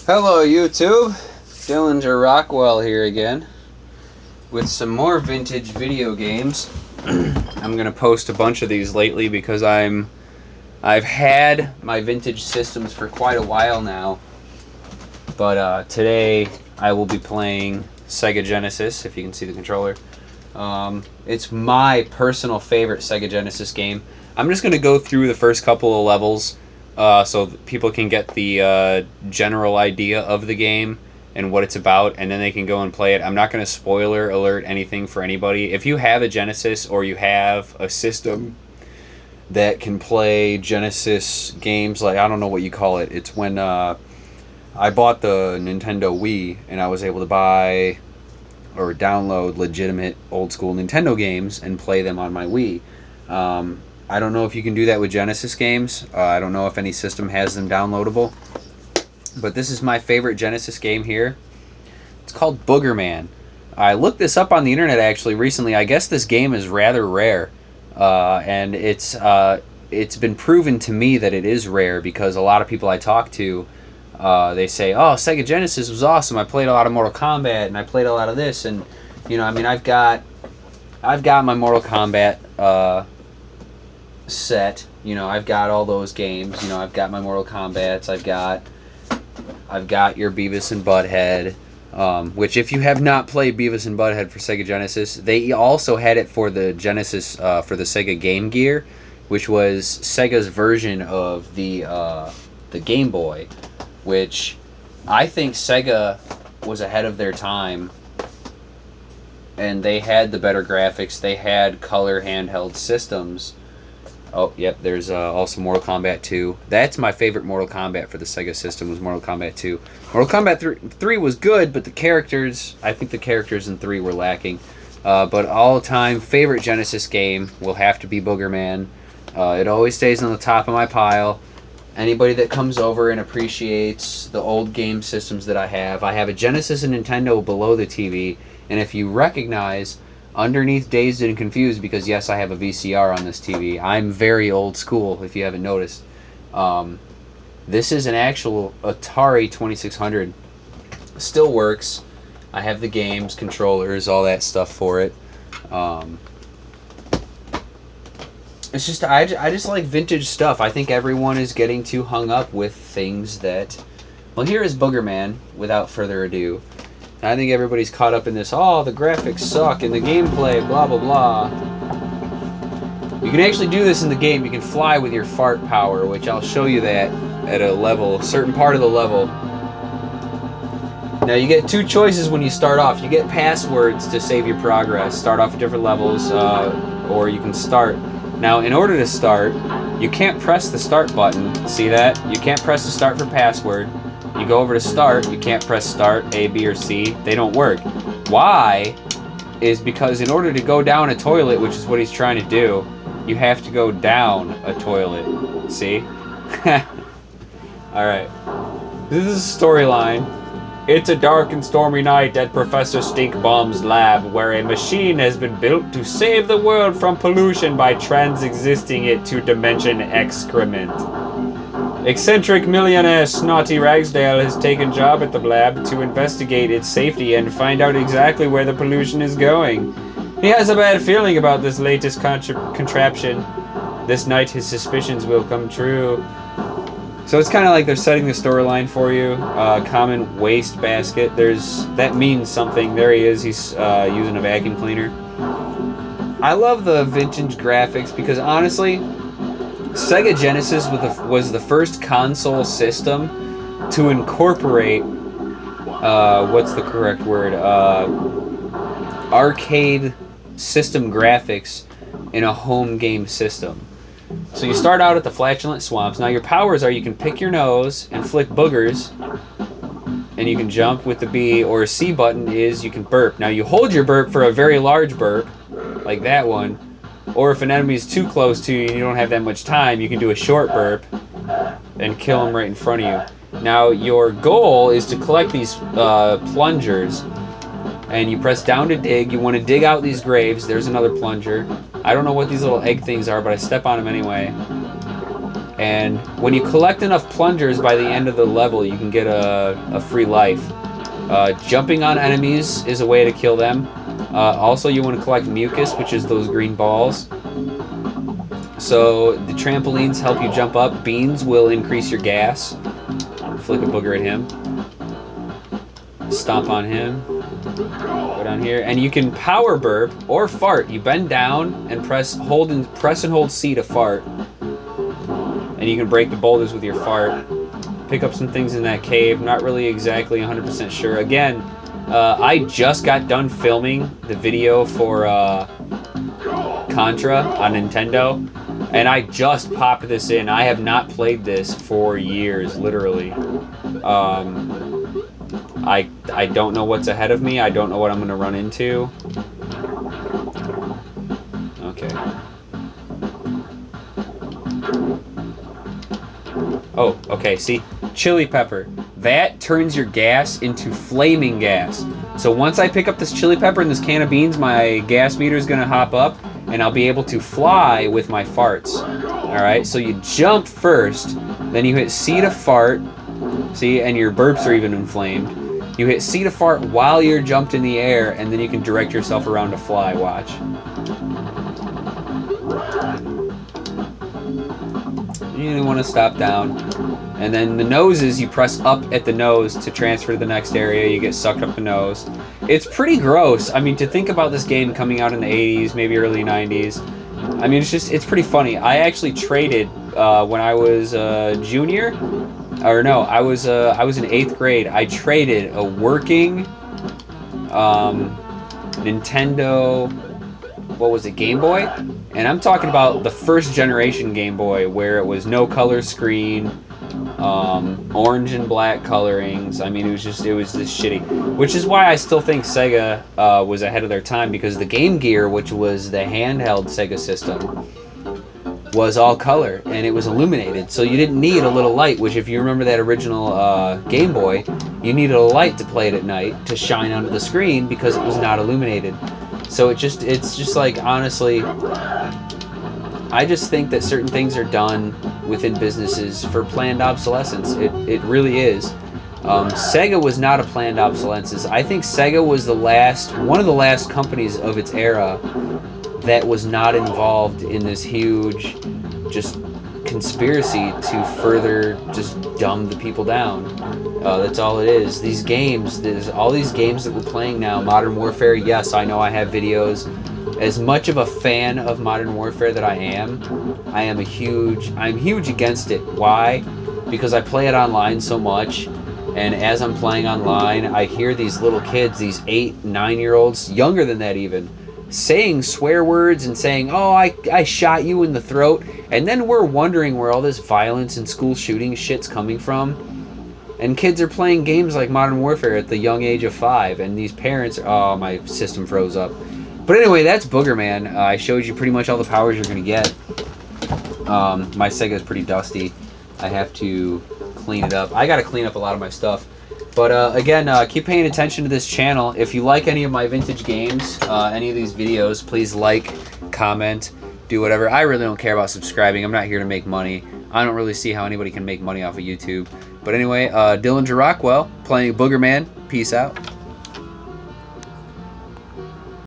Hello YouTube, Dillinger Rockwell here again with some more vintage video games. I'm gonna post a bunch of these lately because I've had my vintage systems for quite a while now, but today I will be playing Sega Genesis, if you can see the controller. It's my personal favorite Sega Genesis game. I'm just gonna go through the first couple of levels so that people can get the general idea of the game and what it's about, and then they can go and play it. I'm not going to spoiler alert anything for anybody. If you have a Genesis or you have a system that can play Genesis games, like, I don't know what you call it. It's when I bought the Nintendo Wii and I was able to buy or download legitimate old school Nintendo games and play them on my Wii. I don't know if you can do that with Genesis games. I don't know if any system has them downloadable. But this is my favorite Genesis game here. It's called Boogerman. I looked this up on the internet actually recently. I guess this game is rather rare. And it's been proven to me that it is rare because a lot of people I talk to, they say, oh, Sega Genesis was awesome. I played a lot of Mortal Kombat and I played a lot of this. And, you know, I mean, I've got my Mortal Kombat set. You know, I've got all those games. You know, I've got my Mortal Kombats. I've got your Beavis and Butthead, which if you have not played Beavis and Butthead for Sega Genesis, they also had it for the Genesis, for the Sega Game Gear, which was Sega's version of the Game Boy, which I think Sega was ahead of their time, and they had the better graphics. They had color handheld systems. Oh, yep, there's also Mortal Kombat 2. That's my favorite Mortal Kombat for the Sega system, was Mortal Kombat 2. Mortal Kombat 3 was good, but I think the characters in 3 were lacking. But all-time favorite Genesis game will have to be Boogerman. It always stays on the top of my pile. Anybody that comes over and appreciates the old game systems that I have a Genesis and Nintendo below the TV, and if you recognize underneath Dazed and Confused, because yes, I have a VCR on this TV. I'm very old school, if you haven't noticed. This is an actual Atari 2600. Still works. I have the games, controllers, all that stuff for it. It's just, I just like vintage stuff. I think everyone is getting too hung up with things that... Well, here is Boogerman, without further ado. I think everybody's caught up in this, oh, the graphics suck and the gameplay, blah, blah, blah. You can actually do this in the game. You can fly with your fart power, which I'll show you that at a certain part of the level. Now, you get two choices when you start off. You get passwords to save your progress. Start off at different levels, or you can start. Now, in order to start, you can't press the start button. See that? You can't press the start for password. You go over to start, you can't press start, A, B, or C. They don't work. Why? Is because in order to go down a toilet, which is what he's trying to do, you have to go down a toilet. See? Alright. This is a storyline. It's a dark and stormy night at Professor Stinkbomb's lab, where a machine has been built to save the world from pollution by transexisting it to dimension excrement. Eccentric millionaire Snotty Ragsdale has taken job at the lab to investigate its safety and find out exactly where the pollution is going. He has a bad feeling about this latest contraption. This night his suspicions will come true. So it's kind of like they're setting the storyline for you. Common waste basket. That means something. There he is. He's using a vacuum cleaner. I love the vintage graphics because honestly, Sega Genesis was the first console system to incorporate, what's the correct word, arcade system graphics in a home game system. So you start out at the flatulent swamps. Now your powers are you can pick your nose and flick boogers, and you can jump with the B, or C button is you can burp. Now you hold your burp for a very large burp, like that one. Or if an enemy is too close to you and you don't have that much time, you can do a short burp and kill them right in front of you. Now, your goal is to collect these plungers, and you press down to dig. You want to dig out these graves. There's another plunger. I don't know what these little egg things are, but I step on them anyway. And when you collect enough plungers by the end of the level, you can get a free life. Jumping on enemies is a way to kill them. Also, you want to collect mucus, which is those green balls. So the trampolines help you jump up. Beans will increase your gas. Flick a booger at him. Stomp on him. Go down here, and you can power burp or fart. You bend down and press and hold C to fart, and you can break the boulders with your fart. Pick up some things in that cave. Not really exactly 100% sure. Again, I just got done filming the video for Contra on Nintendo, and I just popped this in. I have not played this for years, literally. I don't know what's ahead of me. I don't know what I'm going to run into. Okay. Oh, okay, see? Chili pepper. That turns your gas into flaming gas. So once I pick up this chili pepper and this can of beans, my gas meter is going to hop up, and I'll be able to fly with my farts. Alright, so you jump first, then you hit C to fart. See, and your burps are even inflamed. You hit C to fart while you're jumped in the air, and then you can direct yourself around to fly. Watch. You want to stop down. And then the noses, you press up at the nose to transfer to the next area. You get sucked up the nose. It's pretty gross. I mean, to think about this game coming out in the 80s, maybe early 90s. I mean, it's pretty funny. I actually traded when I was a junior. Or no, I was in 8th grade. I traded a working Nintendo, what was it, Game Boy? And I'm talking about the first generation Game Boy, where it was no color screen, orange and black colorings. I mean, it was just shitty. Which is why I still think Sega was ahead of their time, because the Game Gear, which was the handheld Sega system, was all color, and it was illuminated, so you didn't need a little light, which if you remember that original Game Boy, you needed a light to play it at night to shine onto the screen because it was not illuminated. So it's just like, honestly, I just think that certain things are done within businesses for planned obsolescence. It really is. Sega was not a planned obsolescence. I think Sega was one of the last companies of its era that was not involved in this huge just conspiracy to further just dumb the people down. That's all it is. These games, there's all these games that we're playing now. Modern Warfare, yes, I know I have videos. As much of a fan of Modern Warfare that I'm huge against it. Why? Because I play it online so much, and as I'm playing online, I hear these little kids, these 8, 9-year-olds, younger than that even, saying swear words and saying, oh, I shot you in the throat, and then we're wondering where all this violence and school shooting shit's coming from. And kids are playing games like Modern Warfare at the young age of 5, and these parents, oh, my system froze up. But anyway, that's Boogerman. I showed you pretty much all the powers you're going to get. My Sega's pretty dusty. I have to clean it up. I got to clean up a lot of my stuff. But again, keep paying attention to this channel. If you like any of my vintage games, any of these videos, please like, comment, do whatever. I really don't care about subscribing. I'm not here to make money. I don't really see how anybody can make money off of YouTube. But anyway, Dillinger Rockwell playing Boogerman. Peace out.